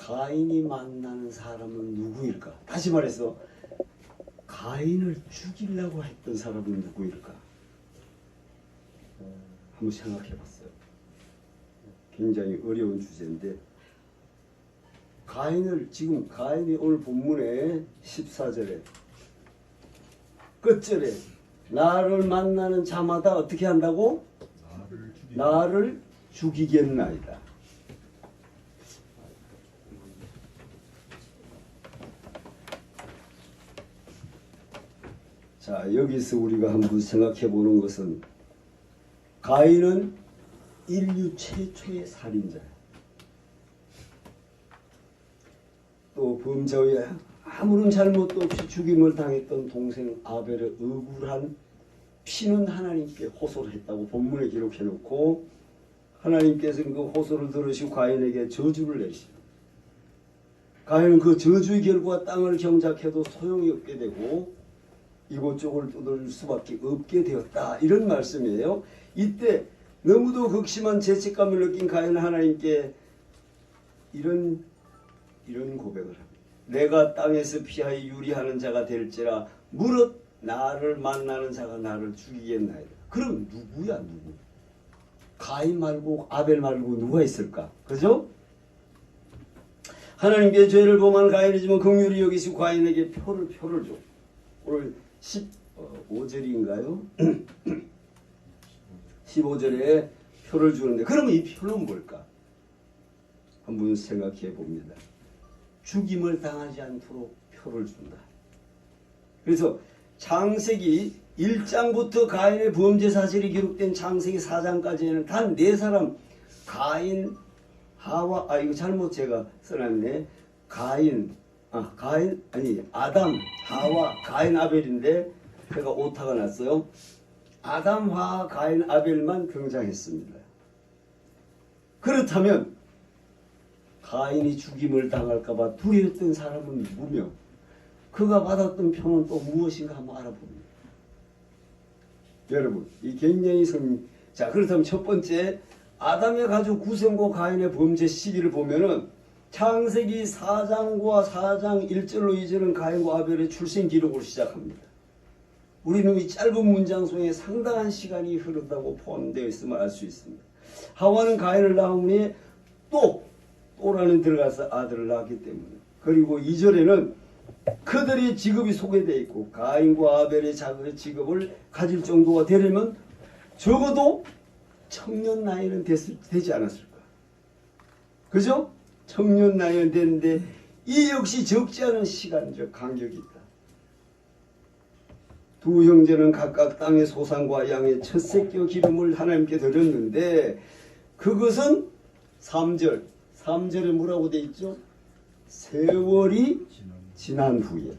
가인이 만나는 사람은 누구일까? 다시 말해서 가인을 죽이려고 했던 사람은 누구일까? 한번 생각해 봤어요. 굉장히 어려운 주제인데 지금 가인이 오늘 본문에 14절에 끝절에 나를 만나는 자마다 어떻게 한다고? 나를 죽이겠나이다. 자, 여기서 우리가 한번 생각해 보는 것은 가인은 인류 최초의 살인자야. 또 범죄 후에 아무런 잘못도 없이 죽임을 당했던 동생 아벨의 억울한 피는 하나님께 호소를 했다고 본문에 기록해 놓고 하나님께서는 그 호소를 들으시고 가인에게 저주를 내시고 가인은 그 저주의 결과 땅을 경작해도 소용이 없게 되고 이곳저곳을 두드릴 수밖에 없게 되었다. 이런 말씀이에요. 이때 너무도 극심한 죄책감을 느낀 가인은 하나님께 이런 고백을 합니다. 내가 땅에서 피하여 유리하는 자가 될지라 무릇 나를 만나는 자가 나를 죽이겠나이다. 그럼 누구야 누구? 가인 말고 아벨 말고 누가 있을까? 그죠? 하나님께 죄를 범한 가인이지만 긍휼히 여기시고 가인에게 표를 줘. 오늘 15절인가요? 15절에 표를 주는데 그러면 이 표는 뭘까? 한번 생각해 봅니다. 죽임을 당하지 않도록 표를 준다. 그래서 창세기 1장부터 가인의 범죄 사실이 기록된 창세기 4장까지는 단 4사람 가인, 하와, 이거 잘못 제가 써놨네. 아담, 하와, 가인, 아벨인데 제가 오타가 났어요. 아담, 하와, 가인, 아벨만 등장했습니다. 그렇다면 가인이 죽임을 당할까봐 두려웠던 사람은 누구며 그가 받았던 표는 또 무엇인가 한번 알아봅니다. 여러분, 이 굉장히 자, 그렇다면 첫 번째 아담의 가족 구성과 가인의 범죄 시기를 보면은 창세기 4장과 4장 1절로 2절은 가인과 아벨의 출생 기록으로 시작합니다. 우리는 이 짧은 문장 속에 상당한 시간이 흐른다고 포함되어 있음을 알 수 있습니다. 하와는 가인을 낳은 후에 또라는 들어가서 아들을 낳았기 때문에 그리고 2절에는 그들의 직업이 소개되어 있고 가인과 아벨의 직업을 가질 정도가 되려면 적어도 청년 나이는 되지 않았을까? 그죠? 청년 나이는 되는데 이 역시 적지 않은 시간적 간격이 있다. 두 형제는 각각 땅의 소산과 양의 첫 새끼 기름을 하나님께 드렸는데 그것은 3절에 뭐라고 되어 있죠? 세월이 지난 후에.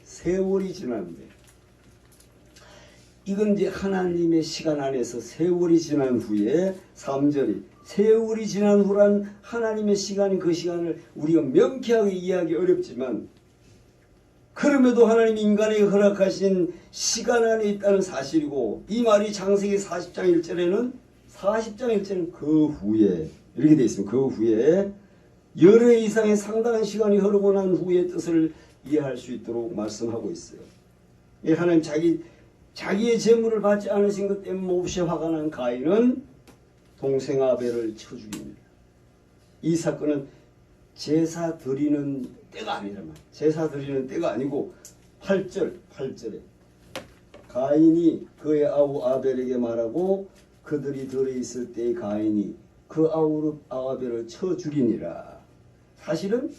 세월이 지난 후에. 이건 이제 하나님의 시간 안에서 세월이 지난 후에 3절이 세월이 지난 후란 하나님의 시간인 그 시간을 우리가 명쾌하게 이해하기 어렵지만 그럼에도 하나님이 인간에게 허락하신 시간 안에 있다는 사실이고 이 말이 창세기 40장 1절에는 그 후에 이렇게 되어 있습니다. 그 후에 열흘 이상의 상당한 시간이 흐르고 난 후의 뜻을 이해할 수 있도록 말씀하고 있어요. 하나님 자기의 재물을 받지 않으신 것 때문에 몹시 화가 난 가인은 동생 아벨을 쳐 죽입니다. 이 사건은 제사 드리는 때가 아니란 말이에요. 제사 드리는 때가 아니고 8절에 가인이 그의 아우 아벨에게 말하고 그들이 들어있을 때의 가인이 그 아우 아벨을 쳐 죽이니라. 사실은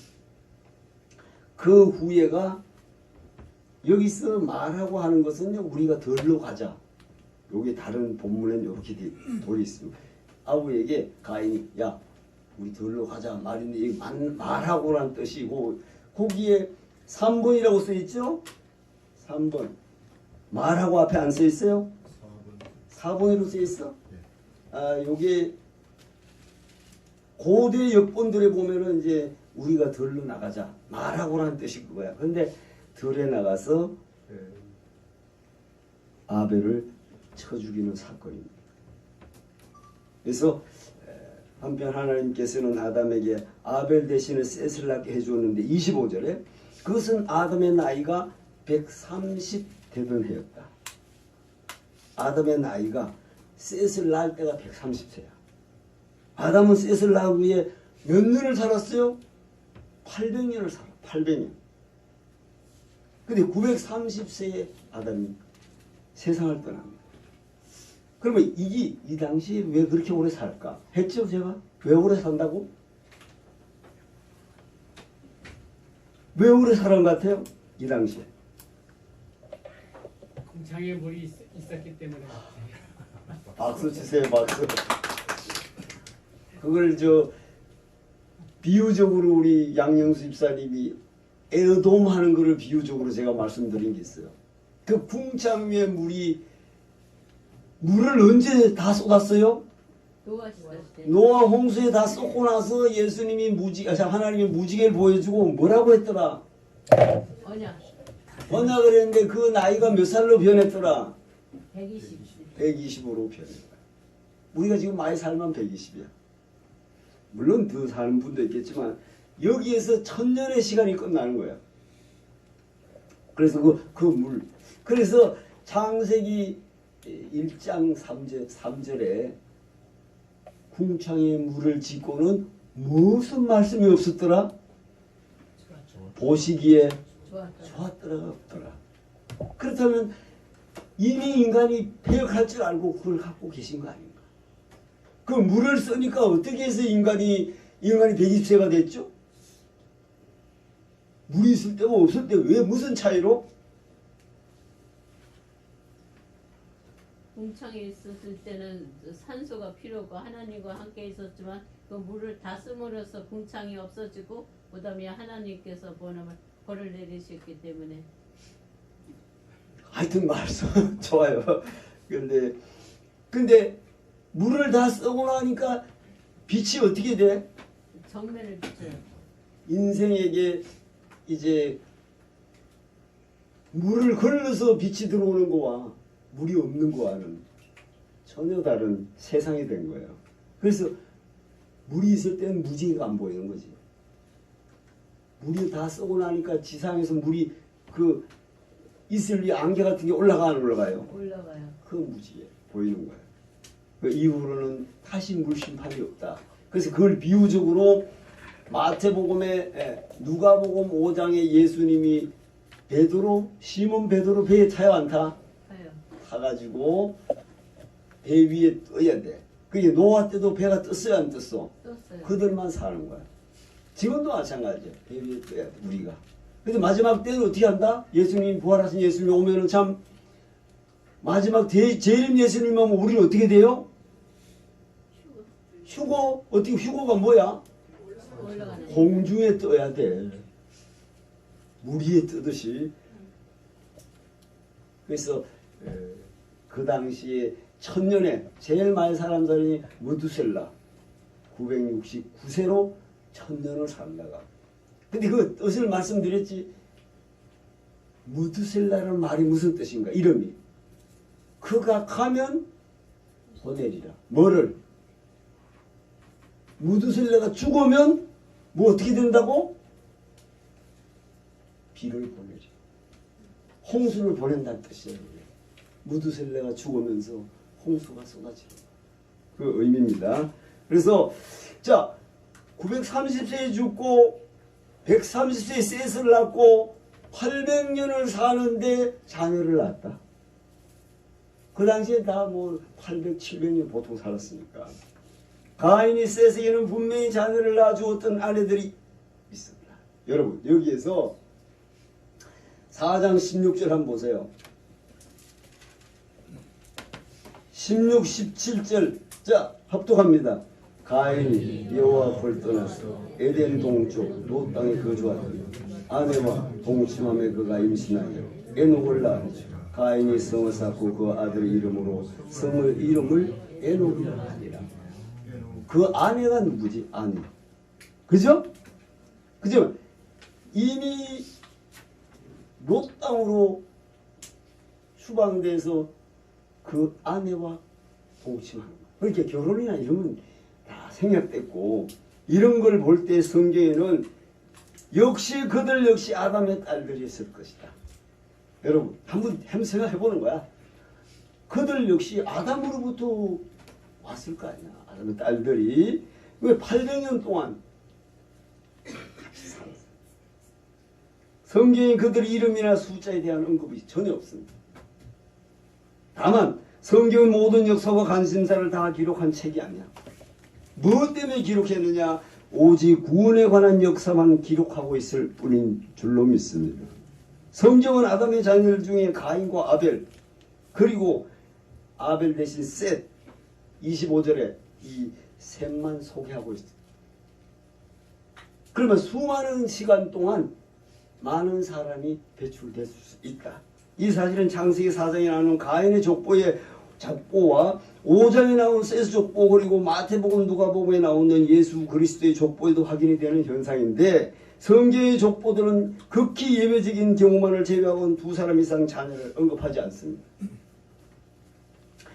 그 후에가 여기서 말하고 하는 것은 우리가 덜러 가자. 여기 다른 본문에는 이렇게 돌이 있습니다. 아우에게 가인이 야 우리 덜러 가자 말인데 말하고란 뜻이고 거기에 3번이라고 써있죠? 3번 말하고 앞에 안 써있어요? 4번으로 써있어? 요게 고대 역본들에 보면은 이제 우리가 덜러 나가자 말하고란 뜻이 그거야. 근데 덜에 나가서 아벨을 쳐 죽이는 사건입니다. 그래서 한편 하나님께서는 아담에게 아벨 대신에 셋을 낳게 해주었는데 25절에 그것은 아담의 나이가 130 되던 해였다. 아담의 나이가 셋을 낳을 때가 130세야. 아담은 셋을 낳은 후에 몇 년을 살았어요? 800년을 살아. 800년. 근데 930세에 아담이 세상을 떠납니다. 그러면 이 당시에 왜 그렇게 오래 살까? 했죠, 제가? 왜 오래 산다고? 왜 오래 살은 것 같아요? 이 당시에. 궁창에 물이 있었기 때문에. 박수 치세요, 박수. 그걸 비유적으로 우리 양영수 집사님이 에어돔 하는 거를 비유적으로 제가 말씀드린 게 있어요. 그 궁창 위에 물을 언제 다 쏟았어요? 노아 홍수에 다 쏟고 나서 예수님이 하나님이 무지개를 보여주고 뭐라고 했더라? 언약을 했는데 그 나이가 몇 살로 변했더라? 120으로 변했다. 우리가 지금 많이 살면 120이야. 물론 더 사는 분도 있겠지만 여기에서 1000년의 시간이 끝나는 거야. 그래서 그래서 창세기 1장 3절에 궁창에 물을 짓고는 무슨 말씀이 없었더라? 보시기에 좋았더라가 없더라. 그렇다면 이미 인간이 폐역할 줄 알고 그걸 갖고 계신 거 아닌가? 그 물을 쓰니까 어떻게 해서 인간이 120세가 됐죠? 물이 있을 때와 없을 때 왜 무슨 차이로? 궁창에 있었을 때는 산소가 필요고 하나님과 함께 있었지만 그 물을 다 씀으로써 궁창이 없어지고 그다음에 하나님께서 벌을 내리셨기 때문에. 하여튼 말씀 좋아요. 근데 물을 다 쓰고 나니까 빛이 어떻게 돼? 정면을 비춰요. 인생에게 이제 물을 걸러서 빛이 들어오는 거와 물이 없는 거와는 전혀 다른 세상이 된 거예요. 그래서 물이 있을 때는 무지개가 안 보이는 거지. 물이 다 쓰고 나니까 지상에서 물이 있을 위 안개 같은 게 올라가 안 올라가요? 올라가요. 그 무지개 보이는 거예요. 그 이후로는 다시 물 심판이 없다. 그래서 그걸 비유적으로 마태복음에 누가복음 5장에 예수님이 시몬 베드로 배에 타요 안 타? 타요. 타가지고 배 위에 떠야 돼. 그게 노아 때도 배가 떴어요 안 떴어? 떴어요. 그들만 사는 거야. 지금도 마찬가지야. 배 위에 떠야 돼 우리가. 근데 마지막 때는 어떻게 한다? 예수님 부활하신 예수님이 오면은 참 마지막 재림 예수님 오면 우리는 어떻게 돼요? 휴거가 뭐야? 올라가네. 공중에 떠야 돼. 물 위에 뜨듯이. 그래서 그 당시에 1000년에 제일 많이 사는 사람이 무두셀라 969세로 1000년을 산다가. 근데 그 뜻을 말씀드렸지. 무두셀라는 말이 무슨 뜻인가? 이름이. 그가 가면 보내리라. 뭐를? 무두셀라가 죽으면 뭐 어떻게 된다고? 비를 보내리. 홍수를 보낸다는 뜻이에요. 무두셀라가 죽으면서 홍수가 쏟아지는 그 의미입니다. 그래서 930세에 죽고 130세에 셋을 낳고 800년을 사는데 자녀를 낳았다. 그 당시에 다 800, 700년 보통 살았으니까. 가인이 셋에게는 분명히 자녀를 낳아주었던 아내들이 있었다. 여러분 여기에서 4장 16절 한번 보세요. 16, 17절 합독합니다. 가인이 여호와 앞을 떠나서 에덴 동쪽 롯 땅에 거주하더니 아내와 동침함에 그가 임신하여 에녹을 낳았죠. 가인이 성을 쌓고 그 아들의 이름으로 성을 이름을 에녹이라 하니라. 그 아내가 누구지? 아내. 그죠? 이미 롯 땅으로 추방돼서 그 아내와 동침하는 거야. 그러니까 결혼이나 이러면 다 생략됐고 이런 걸 볼 때 성경에는 역시 그들 역시 아담의 딸들이었을 것이다. 여러분 한번 생각해 보는 거야. 그들 역시 아담으로부터 왔을 거 아니야. 아담의 딸들이 왜 800년 동안 같이 살았어. 성경에 그들의 이름이나 숫자에 대한 언급이 전혀 없습니다. 다만 성경의 모든 역사와 관심사를 다 기록한 책이 아니야. 무엇 때문에 기록했느냐? 오직 구원에 관한 역사만 기록하고 있을 뿐인 줄로 믿습니다. 성경은 아담의 자녀들 중에 가인과 아벨, 그리고 아벨 대신 셋, 25절에 이 셋만 소개하고 있습니다. 그러면 수많은 시간 동안 많은 사람이 배출될 수 있다. 이 사실은 창세기 4장에 나오는 가인의 족보의 족보와 5장에 나온 셋의 족보, 그리고 마태복음 누가복음에 나오는 예수 그리스도의 족보에도 확인이 되는 현상인데, 성경의 족보들은 극히 예외적인 경우만을 제외하고는 2사람 이상 자녀를 언급하지 않습니다.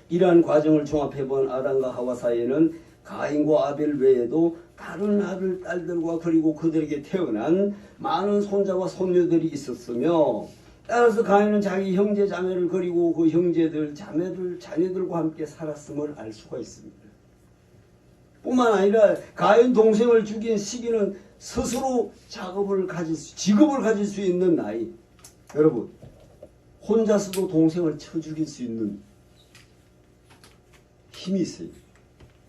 이러한 과정을 종합해본 아담과 하와 사이에는 가인과 아벨 외에도 다른 아들 딸들과 그리고 그들에게 태어난 많은 손자와 손녀들이 있었으며, 따라서 가인은 자기 형제 자매를 그리고 그 형제들 자매들 자녀들과 함께 살았음을 알 수가 있습니다. 뿐만 아니라 가인 동생을 죽인 시기는 스스로 직업을 가질 수 있는 나이. 여러분 혼자서도 동생을 쳐 죽일 수 있는 힘이 있어요.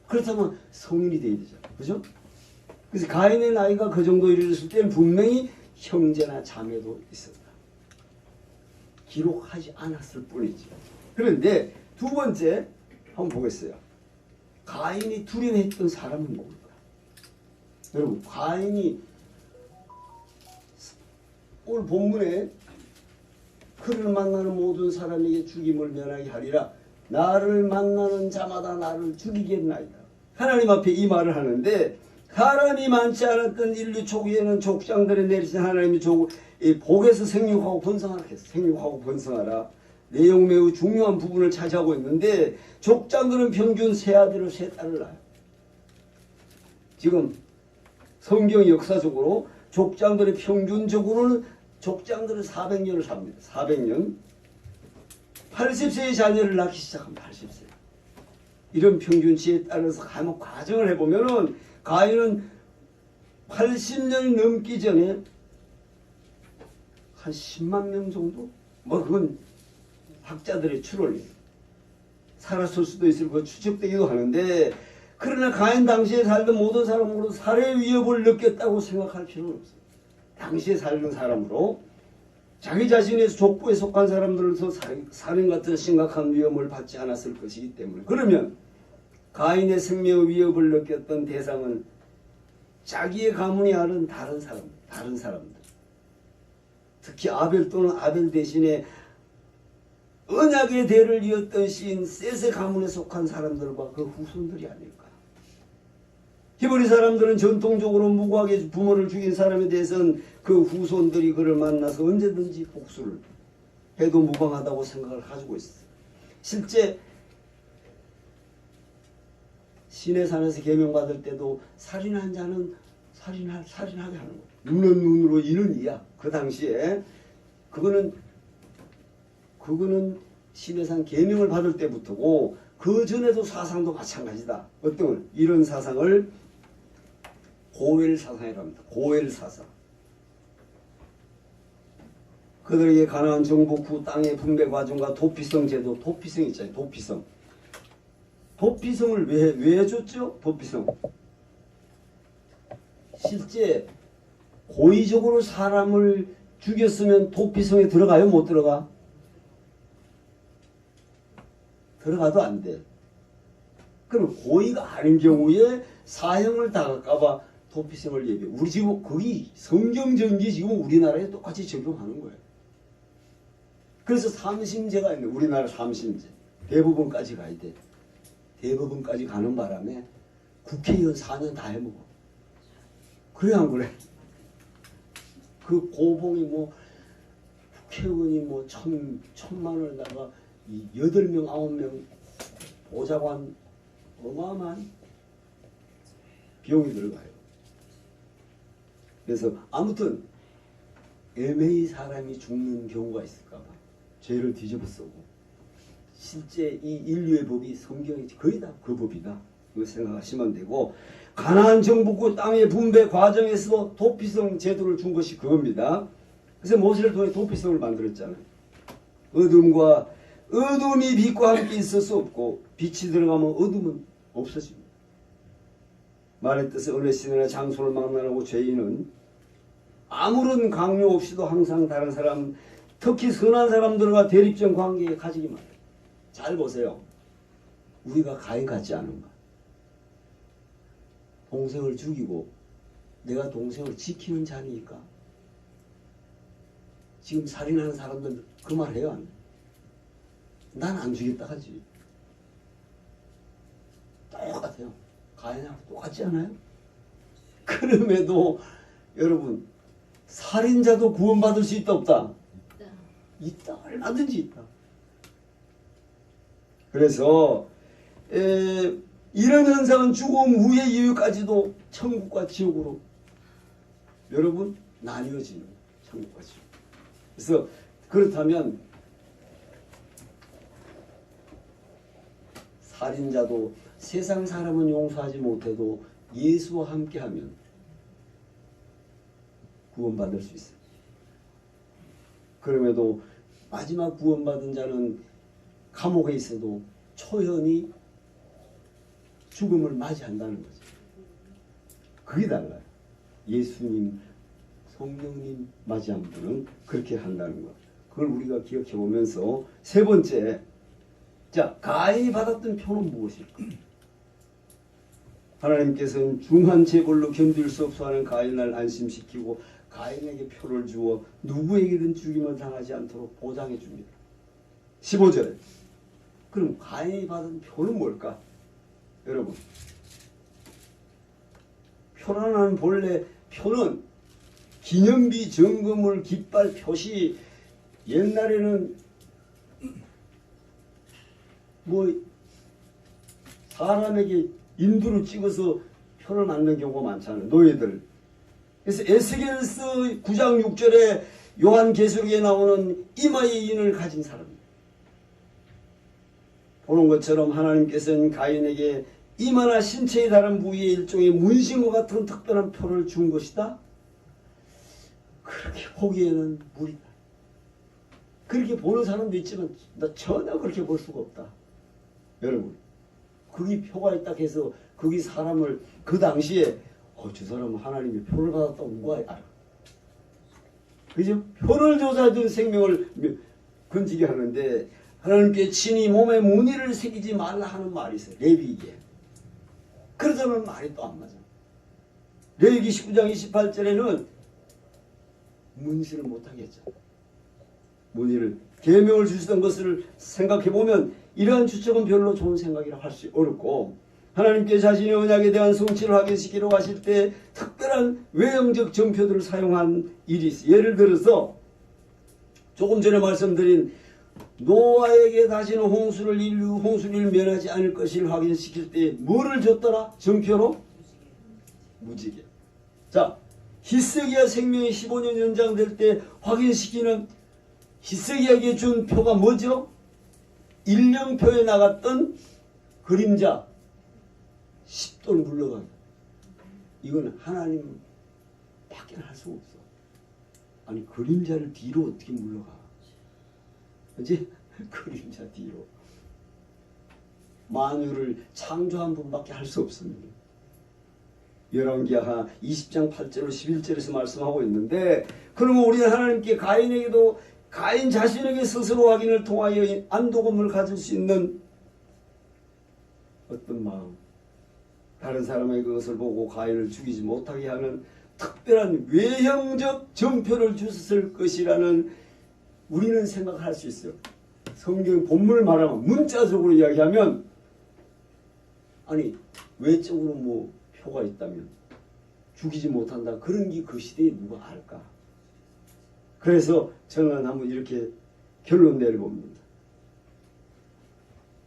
그렇다면 성인이 돼야 되잖아요. 그죠? 그래서 가인의 나이가 그 정도 이르렀을 때는 분명히 형제나 자매도 있었다. 기록하지 않았을 뿐이죠. 그런데 두 번째 한번 보겠어요. 가인이 두려워했던 사람은 뭡니까? 여러분 가인이 오늘 본문에 그를 만나는 모든 사람에게 죽임을 면하게 하리라. 나를 만나는 자마다 나를 죽이겠나이다. 하나님 앞에 이 말을 하는데, 사람이 많지 않았던 인류 초기에는 족장들에 내리신 하나님이 복에서 생육하고 번성하라 했어. 생육하고 번성하라. 내용 매우 중요한 부분을 차지하고 있는데, 족장들은 평균 3아들을 3딸을 낳아요. 지금 성경 역사적으로 족장들의 평균적으로는 족장들은 400년을 삽니다. 400년. 80세의 자녀를 낳기 시작하면 80세. 이런 평균치에 따라서 한번 과정을 해보면은 가인은 80년이 넘기 전에 한 10만 명 정도? 뭐 그건 학자들의 추론이에요. 살았을 수도 있을 거 추측되기도 하는데, 그러나 가인 당시에 살던 모든 사람으로 살해 위협을 느꼈다고 생각할 필요는 없어요. 당시에 살던 사람으로 자기 자신의 족보에 속한 사람들로서 살인 같은 심각한 위험을 받지 않았을 것이기 때문에, 그러면 가인의 생명의 위협을 느꼈던 대상은 자기의 가문이 아는 다른 사람들, 특히 아벨 또는 아벨 대신에 언약의 대를 이었던 시인 셋의 가문에 속한 사람들과 그 후손들이 아닐까. 히브리 사람들은 전통적으로 무고하게 부모를 죽인 사람에 대해서는 그 후손들이 그를 만나서 언제든지 복수를 해도 무방하다고 생각을 가지고 있어요. 실제 시내산에서 계명받을 때도 살인한 자는 살인하게 하는 거예요. 눈은 눈으로 이는 이야. 그 당시에 그거는 시내산 계명을 받을 때부터고, 그 전에도 사상도 마찬가지다. 어떤 이런 사상을 고엘 사상이라고 합니다. 고엘 사상. 그들에게 가나안 정복 후 땅의 분배 과정과 도피성 제도, 도피성 있잖아요. 도피성을 왜 줬죠? 도피성. 실제 고의적으로 사람을 죽였으면 도피성에 들어가요? 못 들어가? 들어가도 안 돼. 그럼 고의가 아닌 경우에 사형을 당할까봐 도피성을 예비해. 우리 지금 거의 성경전기 지금 우리나라에 똑같이 적용하는 거예요. 그래서 삼심제가 있네. 우리나라 삼심제. 대법원까지 가야 돼. 대법원까지 가는 바람에 국회의원 4년 다 해먹어. 그래 안 그래? 그 고봉이 뭐 국회의원이 뭐 천만 원에다가 8명 9명 보좌관 어마어마한. 비용이 들어가요. 그래서 아무튼 애매히 사람이 죽는 경우가 있을까 봐 죄를 뒤집어 쓰고 실제 이 인류의 법이 성경이 거의 다 그 법이다. 이거 생각하시면 되고 가나안 정복국 땅의 분배 과정에서도 도피성 제도를 준 것이 그겁니다. 그래서 모세를 통해 도피성을 만들었잖아요. 어둠이 빛과 함께 있을 수 없고 빛이 들어가면 어둠은 없어집니다. 말의 뜻에 어느 시대나 장소를 망라하고 죄인은 아무런 강요 없이도 항상 다른 사람, 특히 선한 사람들과 대립적 관계에 가지기만 해요. 잘 보세요. 우리가 가해 같지 않은가? 동생을 죽이고 내가 동생을 지키는 자니까. 지금 살인하는 사람들 그 말 해요? 안 해요? 난 안 죽였다 하지. 똑같아요. 가해랑 똑같지 않아요? 그럼에도 여러분 살인자도 구원받을 수 있다 없다? 있다. 얼마든지 있다. 그래서 이런 현상은 죽음 후의 이유까지도 천국과 지옥으로 여러분 나뉘어지는 천국과 지옥. 그래서 그렇다면 살인자도 세상 사람은 용서하지 못해도 예수와 함께하면 구원받을 수 있어요. 그럼에도 마지막 구원받은 자는 감옥에 있어도 초연히 죽음을 맞이한다는 거죠. 그게 달라요. 예수님, 성령님 맞이한 분은 그렇게 한다는 거. 그걸 우리가 기억해 보면서 세 번째, 자, 가인이 받았던 표는 무엇일까? 하나님께서는 중한 재벌로 견딜 수 없어 하는 가인을 안심시키고 가인에게 표를 주어 누구에게든 죽임을 당하지 않도록 보장해 줍니다. 15절에 그럼 가인이 받은 표는 뭘까? 여러분, 표라는 본래 표는 기념비, 점검물, 깃발, 표시. 옛날에는 뭐 사람에게 인두를 찍어서 표를 만든 경우가 많잖아요. 노예들. 그래서 에스겔서 9장 6절에 요한계시록에 나오는 이마의 인을 가진 사람입니다. 보는 것처럼 하나님께서는 가인에게 이마나 신체의 다른 부위에 일종의 문신과 같은 특별한 표를 준 것이다. 그렇게 보기에는 무리다. 그렇게 보는 사람도 있지만 나 전혀 그렇게 볼 수가 없다. 여러분, 거기 표가 있다 해서 거기 사람을 그 당시에 저 사람은 하나님의 표를 받았다고 누가 알아? 그죠? 표를 조사해준 생명을 건지게 하는데 하나님께 친히 몸에 무늬를 새기지 말라 하는 말이 있어요. 레위기에. 그러자면 말이 또 안 맞아. 레위기 19장 28절에는 문신을 못하게 했잖아. 무늬를 계명을 주시던 것을 생각해보면 이러한 추측은 별로 좋은 생각이라 할 수 어렵고 하나님께 자신의 언약에 대한 성취를 확인시키려고 하실 때 특별한 외형적 점표들을 사용한 일이 있어요. 예를 들어서 조금 전에 말씀드린 노아에게 다시는 홍수를 면하지 않을 것을 확인시킬 때 뭐를 줬더라? 점표로? 무지개. 자, 히스기야 생명이 15년 연장될 때 확인시키는 히스기야에게 준 표가 뭐죠? 일령표에 나갔던 그림자 10도를 물러가게. 이건 하나님 밖에 할 수가 없어. 아니 그림자를 뒤로 어떻게 물러가? 그치? 그림자 뒤로. 만유를 창조한 분밖에 할 수 없습니다. 열왕기하 20장 8절로 11절에서 말씀하고 있는데 그러면 우리는 하나님께 가인에게도 가인 자신에게 스스로 확인을 통하여 안도감을 가질 수 있는 어떤 마음, 다른 사람의 그것을 보고 가인을 죽이지 못하게 하는 특별한 외형적 점표를 주셨을 것이라는 우리는 생각할 수 있어요. 성경 본문을 말하면 문자적으로 이야기하면 아니 외적으로 뭐 표가 있다면 죽이지 못한다. 그런 게 그 시대에 누가 알까? 그래서 저는 한번 이렇게 결론 내려봅니다.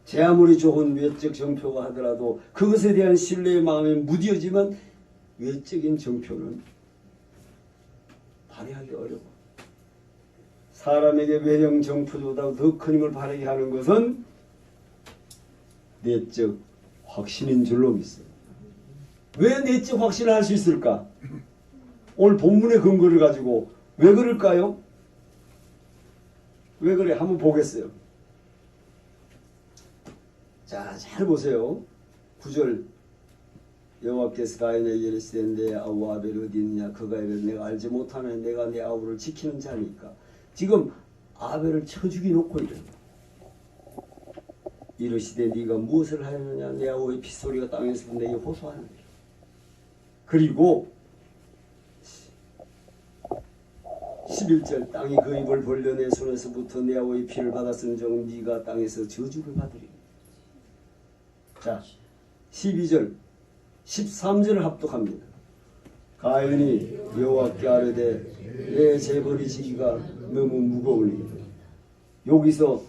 제 아무리 좋은 외적 정표가 하더라도 그것에 대한 신뢰의 마음이 무뎌지면 외적인 정표는 발휘하기 어려워. 사람에게 외형 정표보다 더 큰 힘을 발휘하게 하는 것은 내적 확신인 줄로 믿습니다. 왜 내적 확신을 할 수 있을까? 오늘 본문의 근거를 가지고 왜 그럴까요? 왜 그래? 한번 보겠어요. 자, 잘 보세요. 9절 여호와께서 가인에게 이르시되 내 아우 아벨이 어디 있느냐? 그가 이르되 내가 알지 못하는 내가 내 아우를 지키는 자니까. 지금 아벨을 쳐 죽이 놓고 이래. 이르시되 네가 무엇을 하였느냐? 내 아우의 핏소리가 땅에서 내게 호소하느니라. 그리고 11절 땅이 그 입을 벌려 내 손에서부터 내 아우의 피를 받았은즉 네가 땅에서 저주를 받으리라. 자, 12절 13절을 합독합니다. 가인이 여호와께 아뢰되 내 재벌이 지기가 너무 무거우니. 여기서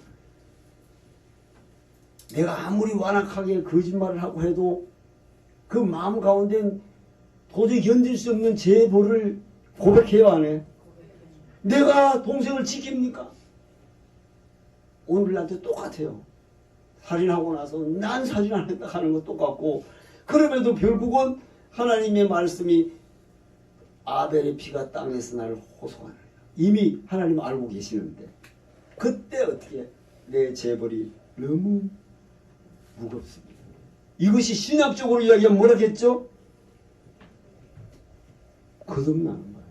내가 아무리 완악하게 거짓말을 하고 해도 그 마음 가운데 도저히 견딜 수 없는 재벌을 고백해요, 안 해? 내가 동생을 지킵니까? 오늘날도 똑같아요. 살인하고 나서 난 살인 안 했다 하는 것 똑같고, 그럼에도 결국은 하나님의 말씀이 아벨의 피가 땅에서 나를 호소하는 거예요. 이미 하나님 알고 계시는데 그때 어떻게 내 재벌이 너무 무겁습니다. 이것이 신학적으로 이야기하면 뭐라겠죠? 거듭나는 거예요.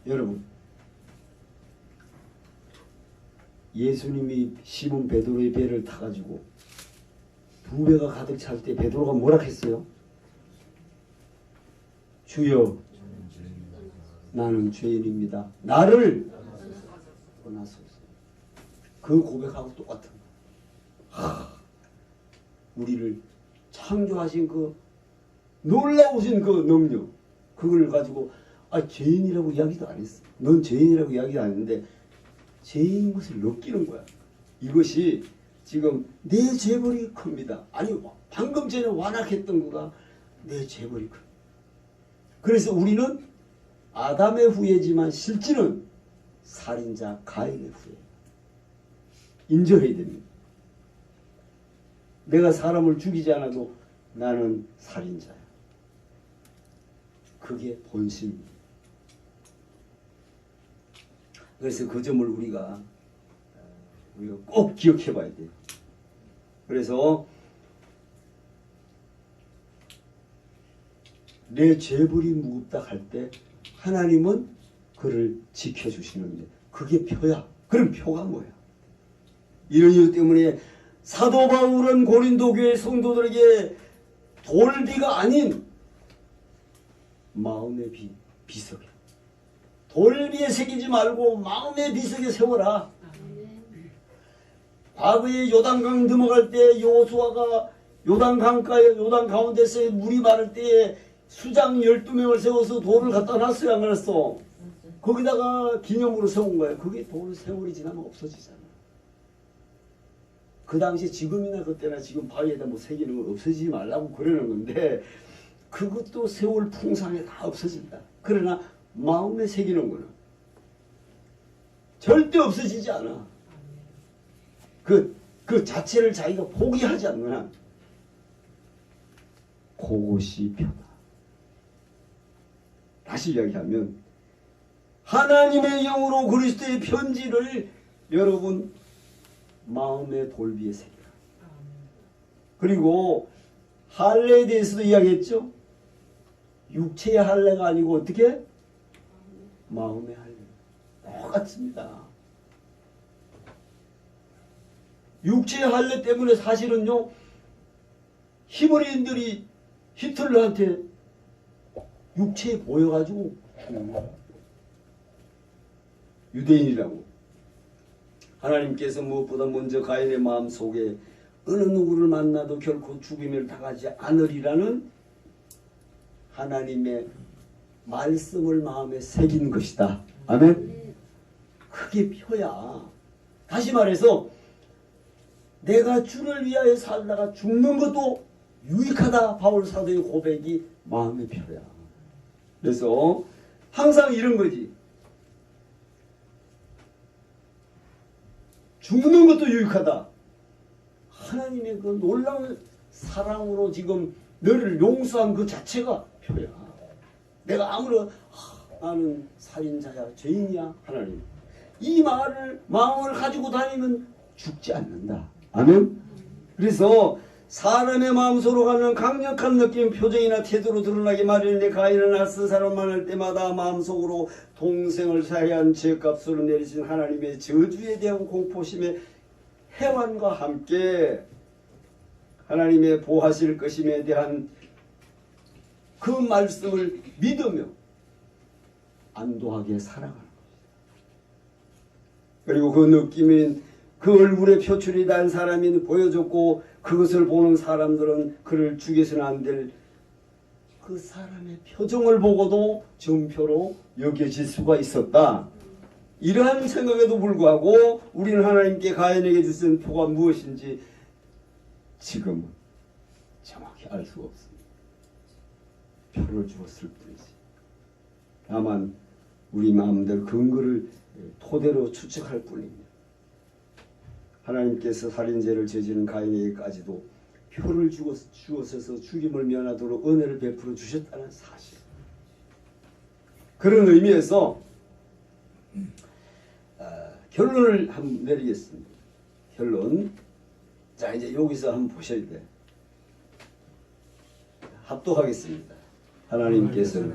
여러분, 예수님이 시몬 베드로의 배를 타가지고 두 배가 가득 찰 때 베드로가 뭐라 했어요? 주여, 나는 죄인입니다. 나를 떠나소서. 그 고백하고 똑같은 거예요. 우리를 창조하신 그 놀라우신 그 능력, 그걸 가지고 죄인이라고 이야기도 안 했어. 넌 죄인이라고 이야기 안 했는데 죄인인 것을 느끼는 거야. 이것이 지금 내 죄벌이 큽니다. 아니, 방금 전에 완악했던 거가 내 죄벌이 큽니다. 그래서 우리는 아담의 후예지만 실질은 살인자 가인의 후예. 인정해야 됩니다. 내가 사람을 죽이지 않아도 나는 살인자야. 그게 본심입니다. 그래서 그 점을 우리가 꼭 기억해 봐야 돼요. 그래서 내 죄벌이 무겁다 할 때 하나님은 그를 지켜주시는데 그게 표야. 그럼 표가 뭐야? 이런 이유 때문에 사도 바울은 고린도 교회 성도들에게 돌비가 아닌 마음의 비석에, 돌비에 새기지 말고 마음의 비석에 세워라. 과거에 요단강 넘어갈 때 여호수아가 요단 가운데서 물이 마를 때에 수장 12명을 세워서 돌을 갖다 놨어요, 안 그랬어? 거기다가 기념으로 세운 거예요. 그게 돌 세월이 지나면 없어지잖아. 그 당시 지금이나 그때나 지금 바위에다 뭐 새기는 거 없어지지 말라고 그러는 건데 그것도 세월 풍상에 다 없어진다. 그러나 마음에 새기는 거는 절대 없어지지 않아. 그 자체를 자기가 포기하지 않는 한 그것이 표다. 다시 이야기하면 하나님의 영으로 그리스도의 편지를 여러분 마음의 돌비에 새기라. 그리고 할례에 대해서도 이야기했죠. 육체의 할례가 아니고 어떻게? 마음의 할례. 똑같습니다. 육체의 할례 때문에 사실은요, 히브리인들이 히틀러한테 육체에 보여가지고 유대인이라고. 하나님께서 무엇보다 먼저 가인의 마음 속에 어느 누구를 만나도 결코 죽임을 당하지 않으리라는 하나님의 말씀을 마음에 새긴 것이다. 아멘? 그게 표야. 다시 말해서 내가 주를 위하여 살다가 죽는 것도 유익하다. 바울 사도의 고백이 마음의 표야. 그래서 항상 이런 거지. 죽는 것도 유익하다. 하나님의 그 놀라운 사랑으로 지금 너를 용서한 그 자체가 표야. 내가 아무런 나는 살인자야, 죄인이야, 하나님. 이 마음을 가지고 다니면 죽지 않는다. 아멘. 그래서 사람의 마음속으로 가는 강력한 느낌, 표정이나 태도로 드러나게 마련인데 가인은 낯선 사람 만날 때마다 마음속으로 동생을 살해한 죄값으로 내리신 하나님의 저주에 대한 공포심에 해완과 함께 하나님의 보호하실 것임에 대한 그 말씀을 믿으며 안도하게 살아가는 것입니다. 그리고 그 느낌인 그 얼굴에 표출이 된 사람이 보여줬고 그것을 보는 사람들은 그를 죽여서는 안 될 그 사람의 표정을 보고도 증표로 여겨질 수가 있었다. 이러한 생각에도 불구하고 우리는 하나님께 가인에게 주신 표가 무엇인지 지금은 정확히 알 수가 없습니다. 표를 주었을 뿐이지. 다만 우리 마음대로 근거를 토대로 추측할 뿐입니다. 하나님께서 살인죄를 저지른 가인에게까지도 표를 주어서 죽임을 면하도록 은혜를 베풀어 주셨다는 사실. 그런 의미에서 결론을 한번 내리겠습니다. 결론. 자, 이제 여기서 한번 보셔야 돼. 합독하겠습니다. 하나님께서는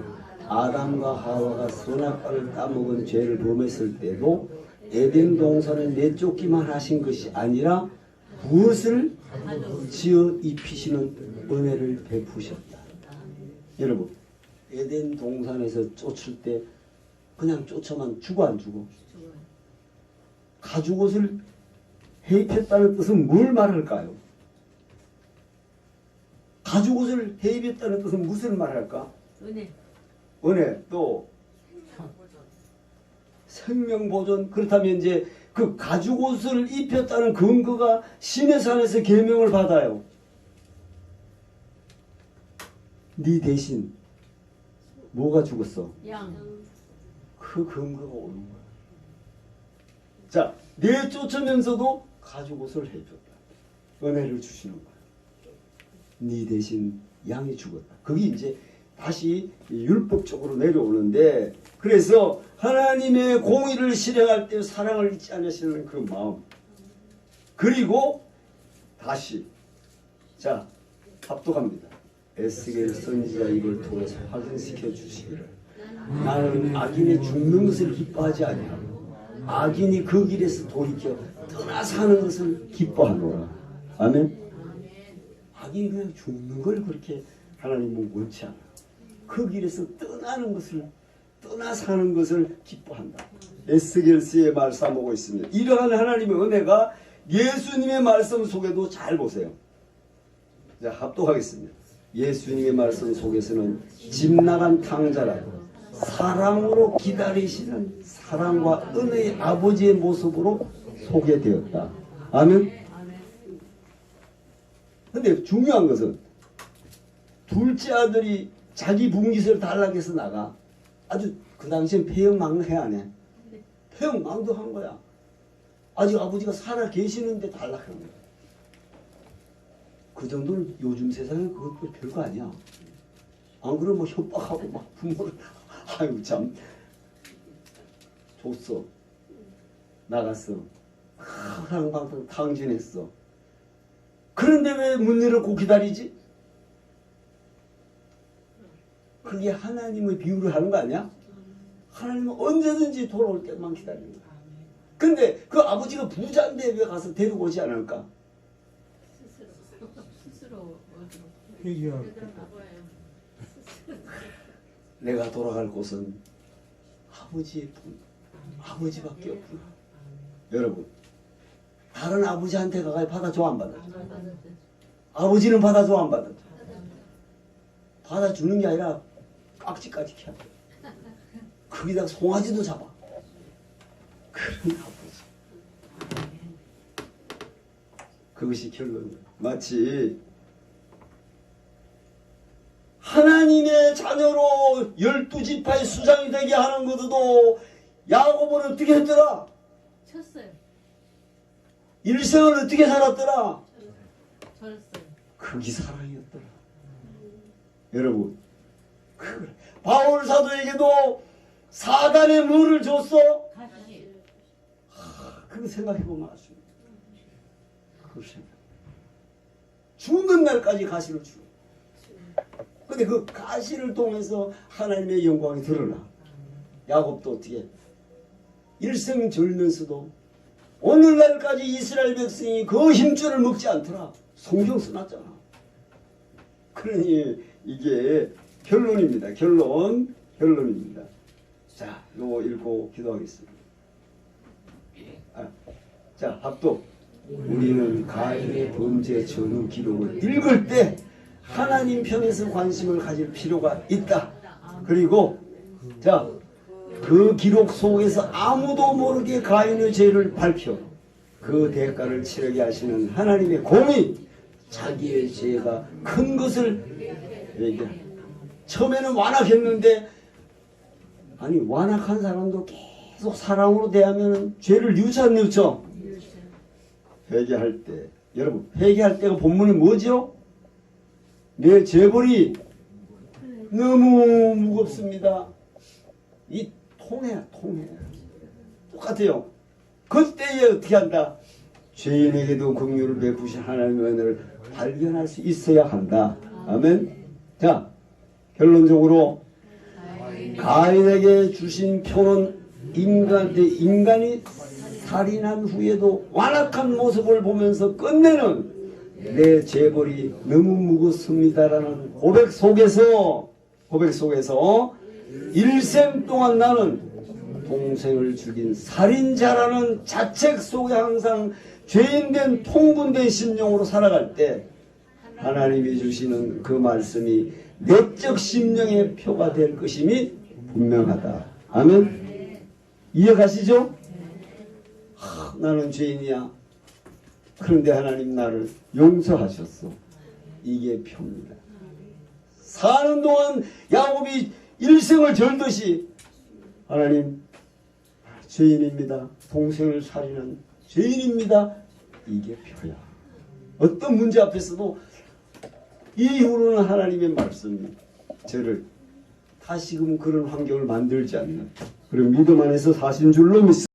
아담과 하와가 선악과를 따먹은 죄를 범했을 때도 에덴 동산을 내쫓기만 하신 것이 아니라 무엇을 지어 입히시는 은혜를 베푸셨다. 여러분, 에덴 동산에서 쫓을 때 그냥 쫓아만 죽어 안 죽어? 가죽옷을 해입했다는 뜻은 뭘 말할까요? 가죽옷을 해입했다는 뜻은 무슨 말할까? 은혜. 은혜, 또 생명보존. 그렇다면 이제 그 가죽옷을 입혔다는 근거가 신의 산에서 계명을 받아요. 네 대신 뭐가 죽었어? 양. 그 근거가 오는 거야. 자, 내쫓으면서도 가죽옷을 해줬다. 은혜를 주시는 거야. 네 대신 양이 죽었다. 그게 이제 다시 율법적으로 내려오는데, 그래서 하나님의 공의를 실행할 때 사랑을 잊지 않으시는 그 마음, 그리고 다시 자 합독합니다. 에스겔 선지자 이걸 통해서 확인시켜 주시기를 나는 악인이 죽는 것을 기뻐하지 아니하고 악인이 그 길에서 돌이켜 떠나 사는 것을 기뻐하노라. 아멘. 악인이 그냥 죽는 걸 그렇게 하나님은 원치 않아. 그 길에서 떠나는 것을, 떠나 사는 것을 기뻐한다. 에스겔서의 말씀하고 있습니다. 이러한 하나님의 은혜가 예수님의 말씀 속에도 잘 보세요. 자, 합독하겠습니다. 예수님의 말씀 속에서는 집 나간 탕자라고 사랑으로 기다리시는 사랑과 은혜의 아버지의 모습으로 소개되었다. 아멘. 근데 중요한 것은 둘째 아들이 자기 분깃을 달라해서 나가. 아주 그 당시엔 폐역망해 안 해? 폐역망도한 거야. 아직 아버지가 살아 계시는데 달라한 거야. 그 정도는 요즘 세상에 그것도 별거 아니야. 안 그러면 뭐 협박하고 막 부모를 아유 참 줬어. 나갔어. 항상 탕진했어. 그런데 왜 문 열고 기다리지? 그게 하나님의 비유를 하는 거 아니야? 하나님은 언제든지 돌아올 때만 기다리는 거야. 근데 그 아버지가 부자인데 왜 가서 데리고 오지 않을까? 스스로 내가 돌아갈 곳은 아버지의 뿐, 아버지밖에 없구나. 여러분, 다른 아버지한테 가서 받아줘 안 받아줘? 아버지는 받아줘 안 받아줘? 받아주는 게 아니라 깍지까지 켜. 거기다가 송아지도 잡아. 그런 아버지. 그것이 결론이에요. 마치 하나님의 자녀로 12지파의 수장이 되게 하는 것도 야곱은 어떻게 했더라? 쳤어요. 일생을 어떻게 살았더라? 쳤어요. 그게 사랑이었더라. 여러분, 바울 사도에게도 사단의 뭐를 줬어? 가시. 그거 생각해보면 아십니다. 그거 생각. 죽는 날까지 가시를 주. 근데 그 가시를 통해서 하나님의 영광이 드러나. 야곱도 어떻게 일생 절면서도 오늘날까지 이스라엘 백성이 그 힘줄을 먹지 않더라. 성경 써놨잖아. 그러니 이게 결론입니다. 결론입니다. 자, 요거 읽고 기도하겠습니다. 자, 합독. 우리는 가인의 범죄 전후 기록을 읽을 때 하나님 편에서 관심을 가질 필요가 있다. 그리고 자, 그 기록 속에서 아무도 모르게 가인의 죄를 밝혀 그 대가를 치르게 하시는 하나님의 공이 자기의 죄가 큰 것을 얘기합니다. 처음에는 완악했는데 아니 완악한 사람도 계속 사랑으로 대하면 죄를 뉘우쳐 안 뉘우쳐? 회개할 때 여러분 회개할 때가 본문이 뭐죠? 내 재벌이 너무 무겁습니다. 이 통해 똑같아요. 그때에 어떻게 한다? 죄인에게도 긍휼을 베푸신 하나님의 은혜를 발견할 수 있어야 한다. 아멘. 자, 결론적으로 가인에게 주신 표는 인간이 살인한 후에도 완악한 모습을 보면서 끝내는 내 재벌이 너무 무겁습니다라는 고백 속에서 일생 동안 나는 동생을 죽인 살인자라는 자책 속에 항상 죄인된 통분된 심령으로 살아갈 때 하나님이 주시는 그 말씀이 내적 심령의 표가 될 것임이 분명하다. 아멘. 이해가시죠? 나는 죄인이야. 그런데 하나님 나를 용서하셨어. 이게 표입니다. 사는 동안 야곱이 일생을 절듯이 하나님 죄인입니다. 동생을 살인한 죄인입니다. 이게 표야. 어떤 문제 앞에서도 이후로는 하나님의 말씀이 저를 다시금 그런 환경을 만들지 않는 그런 믿음 안에서 사신 줄로 믿습니다.